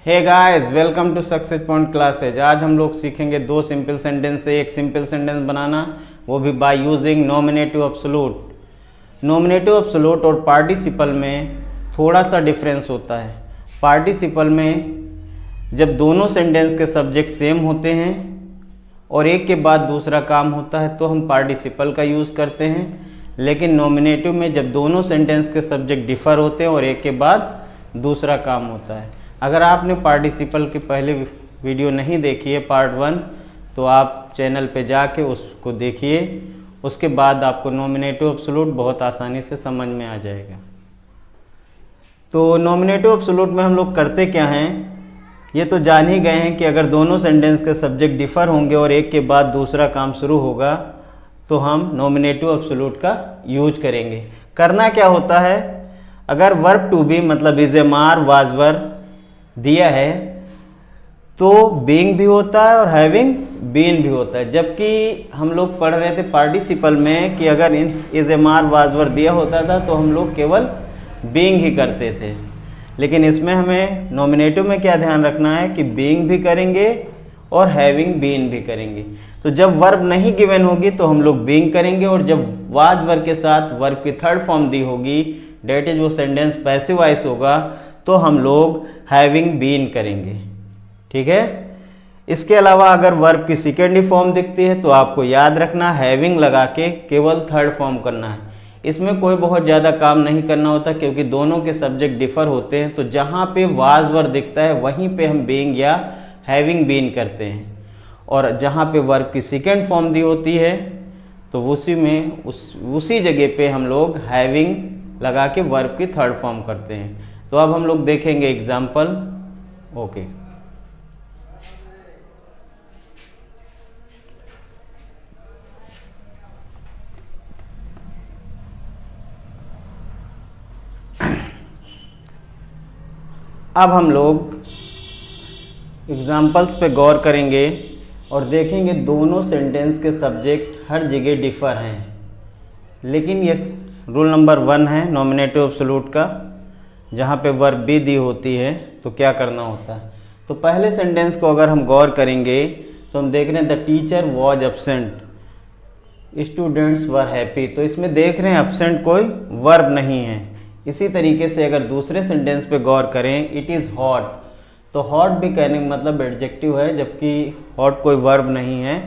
Hey guys, welcome to Success Point Classes. आज हम लोग सीखेंगे दो सिंपल सेंटेंस से एक सिंपल सेंटेंस बनाना, वो भी by using nominative absolute. Nominative absolute और पार्टिसिपल में थोड़ा सा डिफरेंस होता है। पार्टिसिपल में जब दोनों सेंटेंस के सब्जेक्ट सेम होते हैं और एक के बाद दूसरा काम होता है तो हम पार्टिसिपल का यूज़ करते हैं, लेकिन नॉमिनेटिव में जब दोनों सेंटेंस के सब्जेक्ट डिफर होते हैं और एक के बाद दूसरा काम होता है। अगर आपने पार्टिसिपल की पहले वीडियो नहीं देखी है पार्ट 1, तो आप चैनल पे जाके उसको देखिए। उसके बाद आपको नॉमिनेटिव एब्सोल्यूट बहुत आसानी से समझ में आ जाएगा। तो नॉमिनेटिव एब्सोल्यूट में हम लोग करते क्या हैं, ये तो जान ही गए हैं कि अगर दोनों सेंटेंस के सब्जेक्ट डिफर होंगे और एक के बाद दूसरा काम शुरू होगा तो हम नॉमिनेटिव एब्सोल्यूट का यूज करेंगे। करना क्या होता है, अगर वर्ब टू बी मतलब is am are was were दिया है तो बीइंग भी होता है और हैविंग बीन भी होता है। जबकि हम लोग पढ़ रहे थे पार्टिसिपल में कि अगर is am are was were दिया होता था तो हम लोग केवल बीइंग ही करते थे, लेकिन इसमें हमें नॉमिनेटिव में क्या ध्यान रखना है कि बीइंग भी करेंगे और हैविंग बीन भी करेंगे। तो जब वर्ब नहीं गिवन होगी तो हम लोग बीइंग करेंगे, और जब वाज वर्ब के साथ वर्ब की थर्ड फॉर्म दी होगी, डेट इज वो सेंटेंस पैसिव वॉइस होगा, तो हम लोग हैविंग बीन करेंगे। ठीक है। इसके अलावा अगर वर्ब की सेकेंड फॉर्म दिखती है तो आपको याद रखना हैविंग लगा के केवल थर्ड फॉर्म करना है। इसमें कोई बहुत ज़्यादा काम नहीं करना होता क्योंकि दोनों के सब्जेक्ट डिफर होते हैं। तो जहाँ पे वाज वर्ब दिखता है वहीं पे हम बीइंग या हैविंग बीन करते हैं, और जहाँ पे वर्ब की सेकेंड फॉर्म दी होती है तो उसी जगह पे हम लोग हैविंग लगा के वर्ब की थर्ड फॉर्म करते हैं। तो अब हम लोग देखेंगे एग्जाम्पल। ओके, अब हम लोग एग्जाम्पल्स पे गौर करेंगे और देखेंगे दोनों सेंटेंस के सब्जेक्ट हर जगह डिफर हैं, लेकिन ये रूल नंबर 1 है नॉमिनेटिव एब्सोल्यूट का। जहाँ पे वर्ब भी दी होती है तो क्या करना होता है, तो पहले सेंटेंस को अगर हम गौर करेंगे तो हम देख रहे हैं the teacher was absent, students were happy. तो इसमें देख रहे हैं एब्सेंट कोई वर्ब नहीं है। इसी तरीके से अगर दूसरे सेंटेंस पे गौर करें, इट इज़ हॉट, तो हॉट भी कहने का मतलब एडजेक्टिव है, जबकि हॉट कोई वर्ब नहीं है,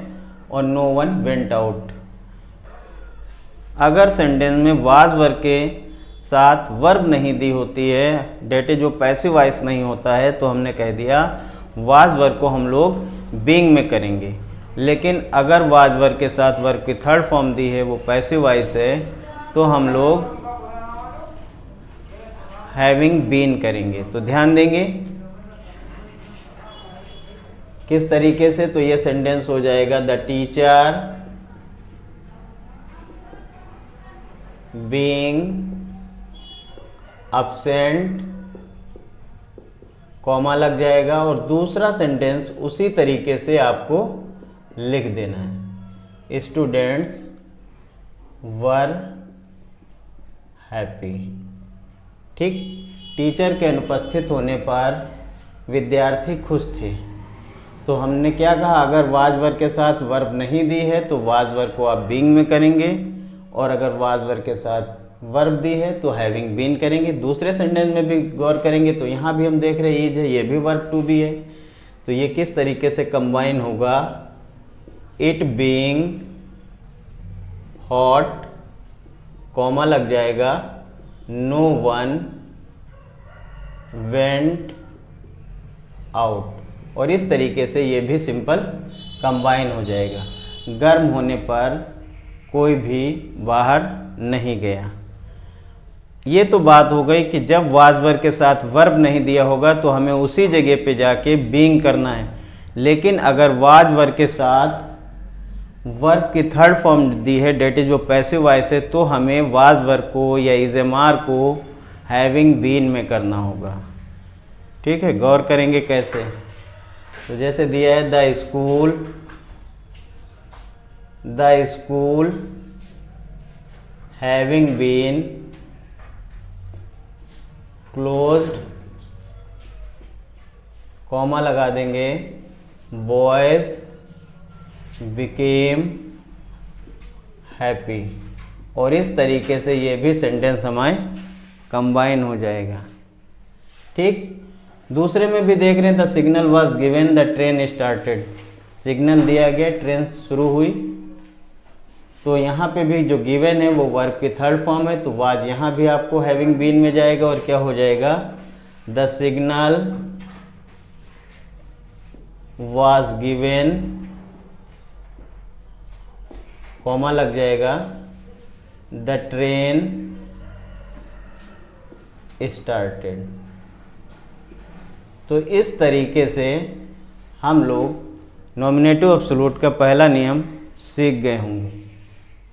और नो वन वेंट आउट। अगर सेंटेंस में वाज वर्ब के साथ वर्ब नहीं दी होती है, डेट इज जो पैसिव वॉइस नहीं होता है, तो हमने कह दिया वाज वर्ब को हम लोग बीइंग में करेंगे। लेकिन अगर वाज वर्ब के साथ वर्ब की थर्ड फॉर्म दी है, वो पैसिव वॉइस है, तो हम लोग हैविंग बीन करेंगे। तो ध्यान देंगे किस तरीके से, तो ये सेंटेंस हो जाएगा the teacher being absent, comma लग जाएगा, और दूसरा सेंटेंस उसी तरीके से आपको लिख देना है, स्टूडेंट्स वर हैप्पी। ठीक, टीचर के अनुपस्थित होने पर विद्यार्थी खुश थे। तो हमने क्या कहा, अगर वाज वर्ब के साथ वर्ब नहीं दी है तो वाज वर्ब को आप बीइंग में करेंगे, और अगर वाज वर्ब के साथ वर्ब दी है तो हैविंग बीन करेंगे। दूसरे सेंटेंस में भी गौर करेंगे तो यहाँ भी हम देख रहे हैं इज है, ये भी वर्ब टू बी है। तो ये किस तरीके से कंबाइन होगा, इट बीइंग हॉट, कॉमा लग जाएगा, नो वन वेंट आउट, और इस तरीके से ये भी सिंपल कंबाइन हो जाएगा। गर्म होने पर कोई भी बाहर नहीं गया। ये तो बात हो गई कि जब वाज वर्ब के साथ वर्ब नहीं दिया होगा तो हमें उसी जगह पे जाके बीइंग करना है। लेकिन अगर वाज वर्ब के साथ वर्ब की थर्ड फॉर्म दी है, डेट इज वो पैसिव वॉइस है, तो हमें वाज वर्ब को या इज एम आर को हैविंग बीन में करना होगा। ठीक है, गौर करेंगे कैसे। तो जैसे दिया है the school having been closed comma लगा देंगे बॉयज बिकेम हैप्पी, और इस तरीके से ये भी सेंटेंस हमारे कंबाइन हो जाएगा। ठीक, दूसरे में भी देख रहे हैं, the signal was given the train started, signal दिया गया ट्रेन शुरू हुई, तो यहाँ पे भी जो गिवन है वो वर्ब की थर्ड फॉर्म है, तो वाज यहाँ भी आपको हैविंग बीन में जाएगा और क्या हो जाएगा, the signal was given, comma लग जाएगा, द ट्रेन स्टार्टेड। तो इस तरीके से हम लोग नॉमिनेटिव एब्सोल्यूट का पहला नियम सीख गए होंगे।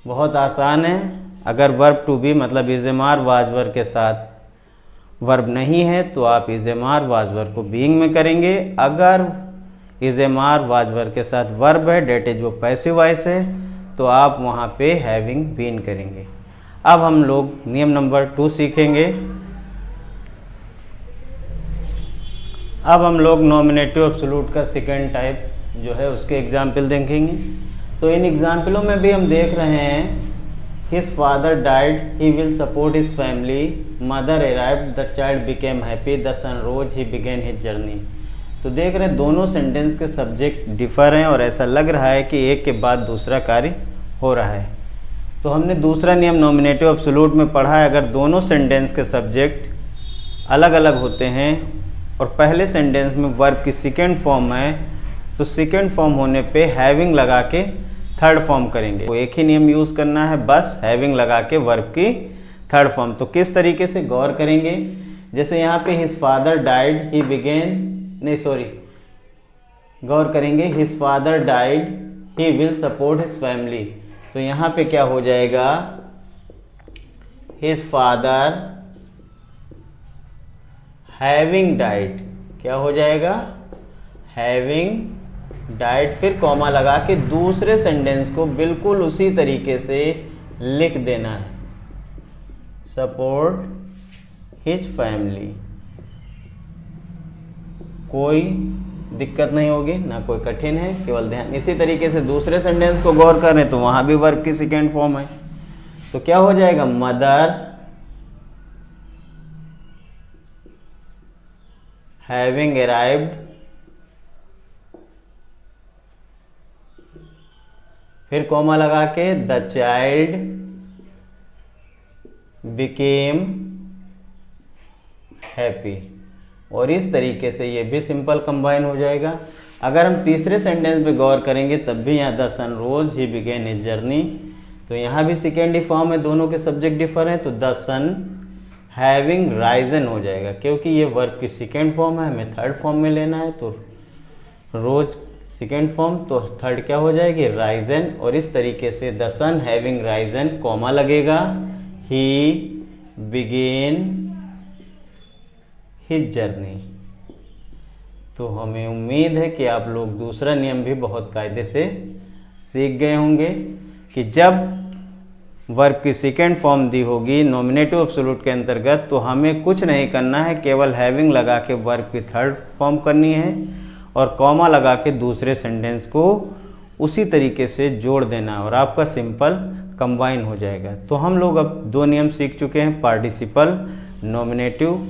बहुत आसान है। अगर वर्ब टू बी मतलब इज़ेमार वाजवर के साथ वर्ब नहीं है तो आप इज़ेमार वाजवर को बीइंग में करेंगे। अगर इज़ेमार वाजवर के साथ वर्ब है, डेट इज वो पैसिव वॉइस है, तो आप वहाँ पे हैविंग बीन करेंगे। अब हम लोग नियम नंबर 2 सीखेंगे। अब हम लोग नॉमिनेटिव एब्सोल्यूट का सेकंड टाइप जो है उसके एग्जाम्पल देखेंगे। तो इन एग्जाम्पलों में भी हम देख रहे हैं, his father died, he will support his family, mother arrived, the child became happy, the sun rose, he began his journey. तो देख रहे हैं दोनों सेंटेंस के सब्जेक्ट डिफर हैं और ऐसा लग रहा है कि एक के बाद दूसरा कार्य हो रहा है। तो हमने दूसरा नियम नॉमिनेटिव एब्सोल्यूट में पढ़ा है, अगर दोनों सेंटेंस के सब्जेक्ट अलग अलग होते हैं और पहले सेंटेंस में वर्ब की सेकेंड फॉर्म है, तो सेकेंड फॉर्म होने पे हैविंग लगा के थर्ड फॉर्म करेंगे। तो एक ही नियम यूज़ करना है, बस हैविंग लगा के वर्ब की थर्ड फॉर्म। तो किस तरीके से गौर करेंगे, जैसे यहाँ पे हिज फादर डाइड, ही बिगेन, नहीं सॉरी, गौर करेंगे, his father died, he will support his family. तो यहाँ पे क्या हो जाएगा, हिज फादर हैविंग डाइड, क्या हो जाएगा, हैविंग डाइड, फिर कॉमा लगा के दूसरे सेंटेंस को बिल्कुल उसी तरीके से लिख देना है, सपोर्ट हिज फैमिली। कोई दिक्कत नहीं होगी, ना कोई कठिन है, केवल ध्यान। इसी तरीके से दूसरे सेंटेंस को गौर करें तो वहां भी वर्ब की सेकेंड फॉर्म है, तो क्या हो जाएगा, मदर हैविंग अराइव्ड, फिर कॉमा लगा के द चाइल्ड बिकेम हैप्पी, और इस तरीके से ये भी सिंपल कंबाइन हो जाएगा। अगर हम तीसरे सेंटेंस पे गौर करेंगे तब भी यहाँ the sun rose, he began his journey, तो यहाँ भी सेकेंड ही फॉर्म है, दोनों के सब्जेक्ट डिफर हैं, तो द सन हैविंग राइजन हो जाएगा, क्योंकि ये वर्ब की सेकेंड फॉर्म है, हमें थर्ड फॉर्म में लेना है, तो रोज सेकेंड फॉर्म, तो थर्ड क्या हो जाएगी, राइजन। और इस तरीके से the sun having risen, comma लगेगा, ही बिगेन हिज जर्नी। तो हमें उम्मीद है कि आप लोग दूसरा नियम भी बहुत कायदे से सीख गए होंगे कि जब वर्ब की सेकेंड फॉर्म दी होगी नॉमिनेटिव एब्सोल्यूट के अंतर्गत, तो हमें कुछ नहीं करना है, केवल हैविंग लगा के वर्ब की थर्ड फॉर्म करनी है और कॉमा लगा के दूसरे सेंटेंस को उसी तरीके से जोड़ देना और आपका सिंपल कंबाइन हो जाएगा। तो हम लोग अब 2 नियम सीख चुके हैं, पार्टिसिपल, नॉमिनेटिव,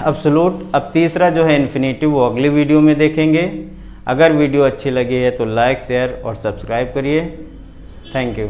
एब्सोल्यूट। अब तीसरा जो है इन्फिनेटिव, वो अगली वीडियो में देखेंगे। अगर वीडियो अच्छी लगी है तो लाइक, शेयर और सब्सक्राइब करिए। Thank you.